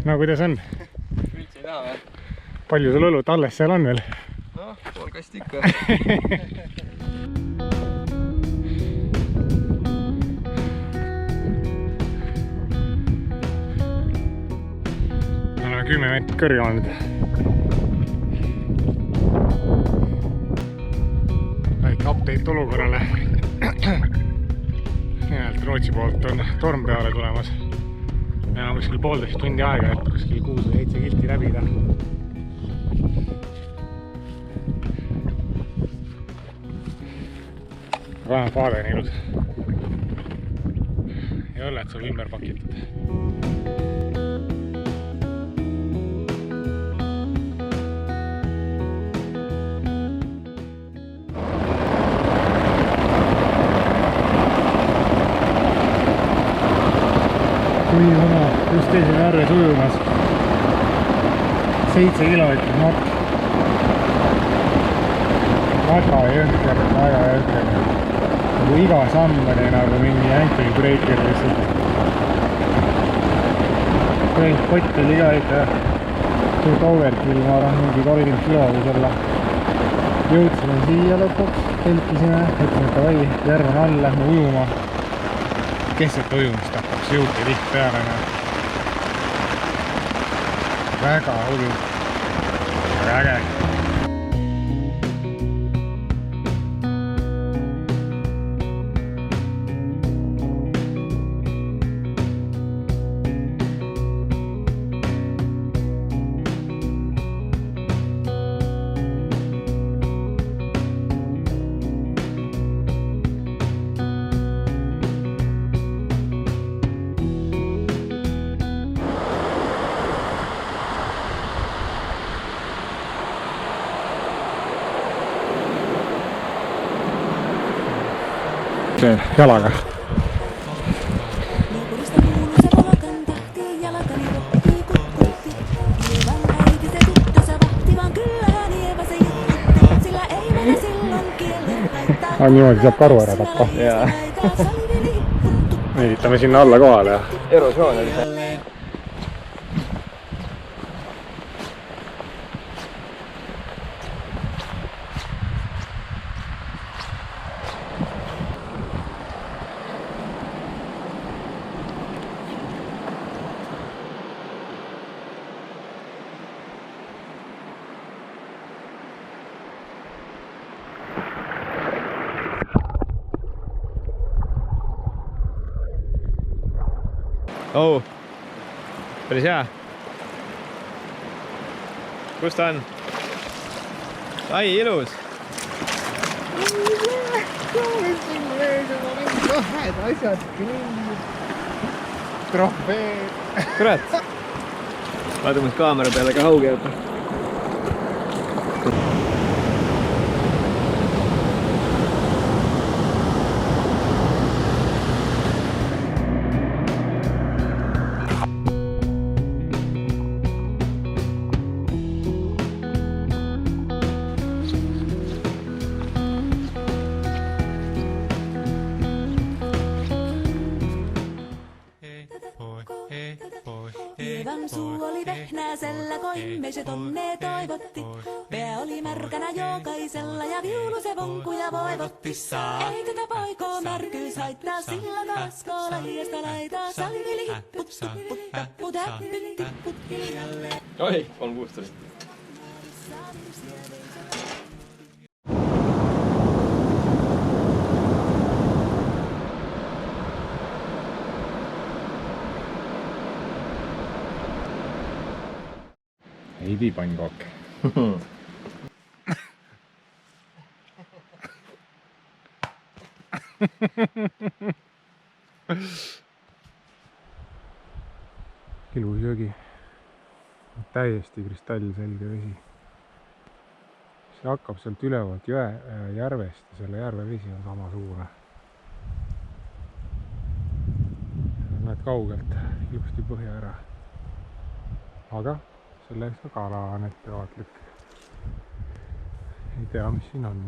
No kuidas on? Üldse ei taha või? Palju sul õlut alles seal on veel? Noh, pool kasti ikka. Oleme 10 meetrit kõrgemal nüüd. Väike update olukorrale. Nimelt Rootsi poolt on torm peale tulemas. Meil on kuskil 1,5 tundi aega, et kuskil 6 või 7 kilti läbida. Vähemalt vaade on ilus. Ja õlled saab ümber pakitud. Kui oma just teise järves ujumas 7 kilomeetrit matk. Väga jõhker. Nagu iga samm oli nagu mingi ankle breaker lihtsalt. Pott oli ka ikka suurt overkill, ma arvan mingi 30 kilo võis olla. Jõudsime siia lõpuks, telkisime, ütlesime, et davai, järv on all, lähme ujuma. Keset ujumist hakkaks jõuti liht peale. Väga hull. Väga äge. Jalaga. Niimoodi saab karu ära tappa. Ehitame sinna alla kohale ja Erosioon oli see. Oh, päris hea. Kus ta on? Ai, ilus. asjad, trofeed. Kurat. Vaatame kaamera peale ka haugi jätta. Suu oli vehnäisellä, koimme se tonne toivotti. Pää oli märkänä jokaisella ja viulu se vonkuja voivotti. Ei tätä poikoo märkyys haittaa, sillä kasko lahiasta laitaa. Salvili hipput, tipput, tapput, häppyt, tipput hiljalleen. Oi, 316. Heidi Bangkok. Ilus jõgi. Täiesti kristallselge vesi. See hakkab sealt ülevalt järvest ja selle järve vesi on samasugune. Näed kaugelt ilusti põhja ära. Aga selleks ka kala on ettevaatlik. Ei tea, mis siin on.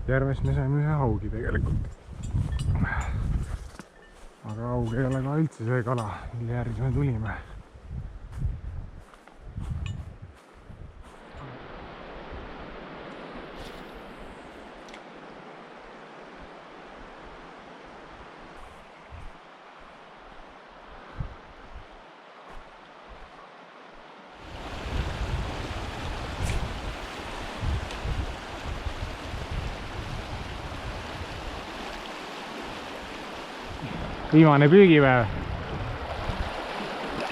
Järves me saime ühe haugi tegelikult. Aga haug ei ole ka üldse see kala, mille järgi me tulime. viimane püügipäev.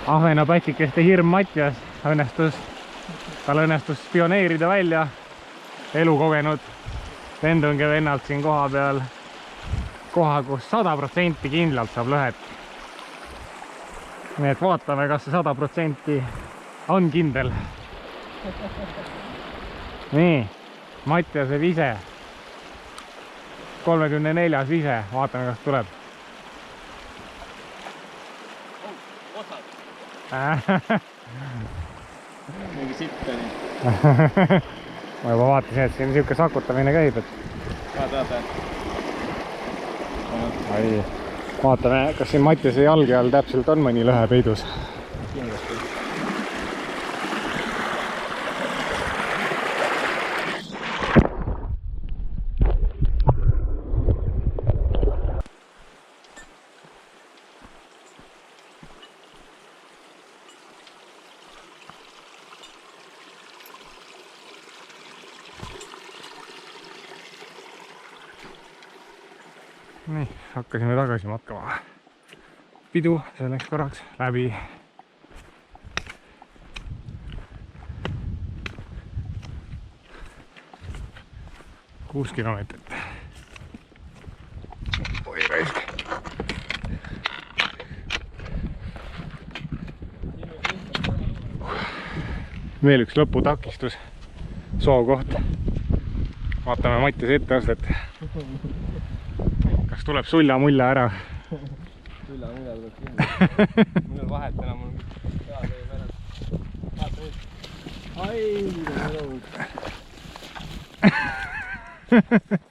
Ahvenapatikeste hirm Mattias tal õnnestus pioneerida välja. Elukogenud vendunge vennalt siin koha peal. Koha, kus 100% kindlalt saab lõhet. Nii et vaatame, kas see 100% on kindel. Nii, Mattiase vise. 34 vise, vaatame, kas tuleb. mingi sitt oli. Ma juba vaatasin, et siin niisugune sakutamine käib, et... Ai, vaatame, kas siin Mattiase jalge all täpselt on mõni lõhe peidus. Kindlasti. Nii, hakkasime tagasi matkama. Pidu selleks korraks läbi. Kuus kilomeetrit. Oi raisk. Veel üks lõputakistus. Sookoht. Vaatame Mattiase etteastet. Kas tuleb sulja-mulja ära? Sulja-mulja tuleb kindlasti. Mul on vahet enam, mul on hea tee pärast. Vaata nüüd. Ai, mida on lõud.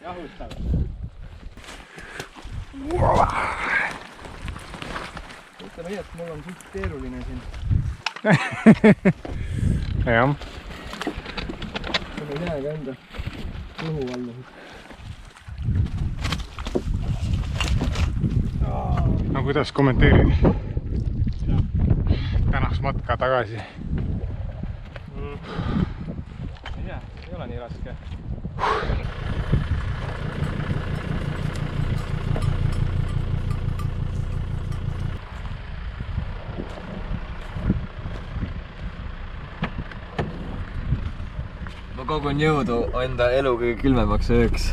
Jahustav. Ütleme nii, et mul on suht keeruline siin. Jah. Mul ei näe ka enda kõhu alla. No kuidas kommenteerid tänast matka tagasi? Ei ole nii raske. Ma kogun jõudu enda elu kõige külmemaks ööks.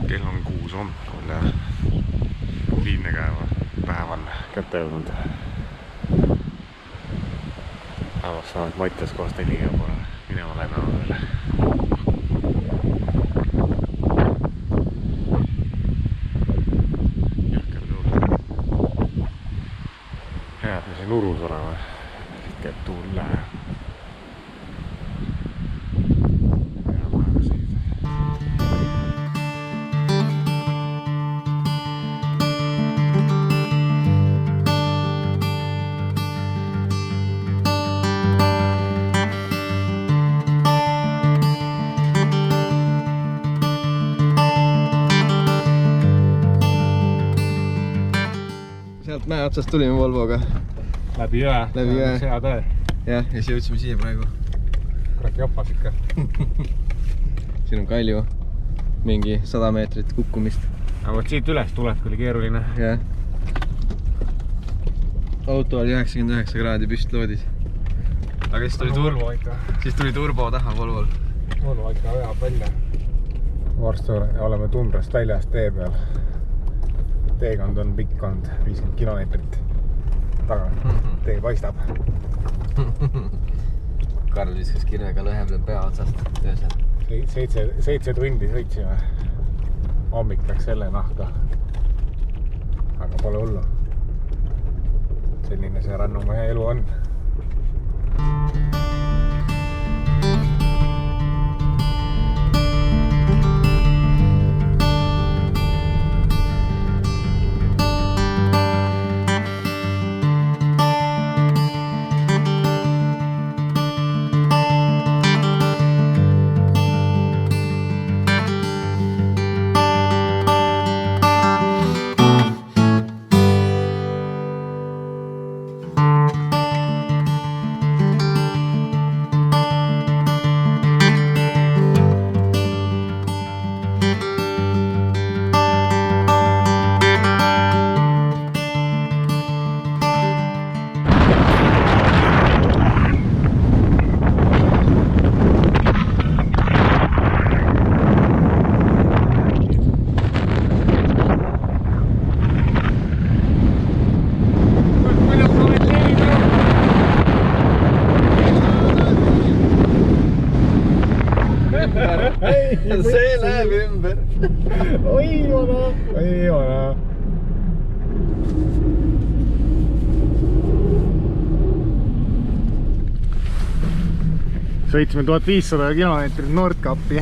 Kell on 6 hommikul ja viimne päev on kätte jõudnud. Avastame, et Mattias koos teliga pole minema läinud veel. Jõhker tuul. Hea, et me siin urus oleme. Siit käib tuul lähe. Sealt mäe otsast tulime Volvoga. Läbi jõe. Läbi jõe. Hea töö. Jah, ja siis jõudsime siia praegu. Kurat jopas ikka. Siin on Kalju. Mingi 100 meetrit kukkumist. Aga võt siit üles tulebki oli keeruline. Jah. Auto oli 99 kraadi püstloodis. Aga siis tuli turbo taha Volvol. Volvo ikka veab välja. Varsti oleme tundrast väljas tee peal. Teekond on pikk olnud 50 kilomeetrit taga. Tee paistab. Karl viskas kirvega lõhe pea otsast töösel. 7 tundi sõitsime. Hommik läks selle nahka. Aga pole hullu. Selline see Rannumäe elu on. oi vana. Sõitsime 1500 kilomeetrit Nordkapi,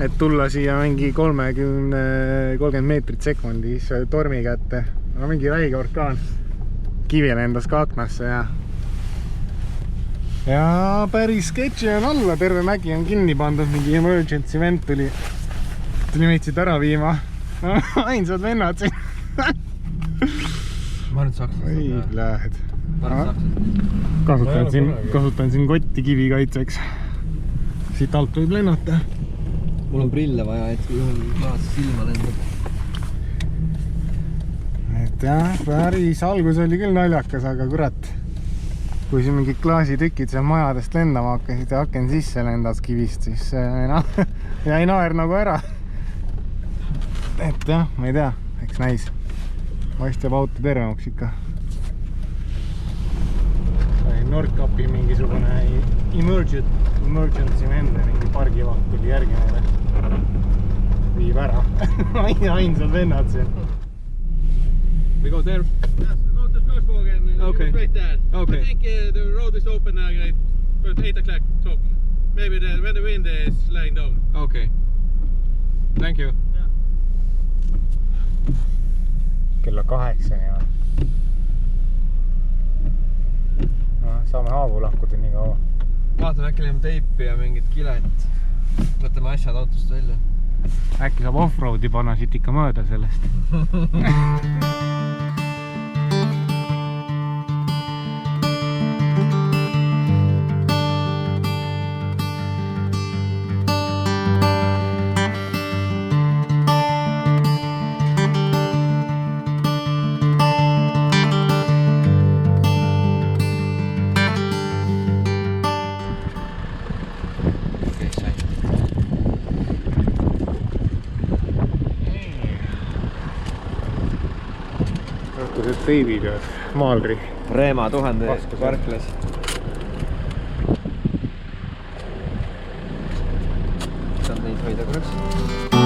et tulla siia mingi 30 meetrit sekundis tormi kätte. No mingi räige orkaan. Kivi lendas ka aknasse ja päris sketši on alla, terve mägi on kinni pandud, mingi emergency vent tuli meid siit ära viima. Ainsad vennad siin. Ma arvan, et sakslased. Ei lähed. Ma arvan, et sakslased. Kasutan siin kotti kivi kaitseks. Siit alt võib lennata. Mul on prille vaja, et juhul maas silma lendab. Et jah, päris algus oli küll naljakas, aga kurat, kui siin mingid klaasitükid seal majadest lendama hakkasid ja aken sisse lendas kivist, siis jäi naer nagu ära. Et jah, ma ei tea, eks näis. Vast jääb auto tervemaks ikka. Nordkapi mingisugune emergency vende, mingi pargivaht tuli järgi meile. Viib ära. Ainsad vennad siin. We go there? Yes, we go to Skogsvågen. Okay. Right there. Okay. I think the road is open at 8 o'clock. Maybe when the wind is lying down. Okay. Thank you. Kella 8-ni on. No, saame haavu lahkuda nii kaua. Vaatame, äkki leiame teipi ja mingit kilet. Võtame asjad autost välja. Äkki saab off-roadi panna siit ikka mööda sellest. Teibitööd, Maalri. Reema 1000 parklas. Saan neid hoida korraks.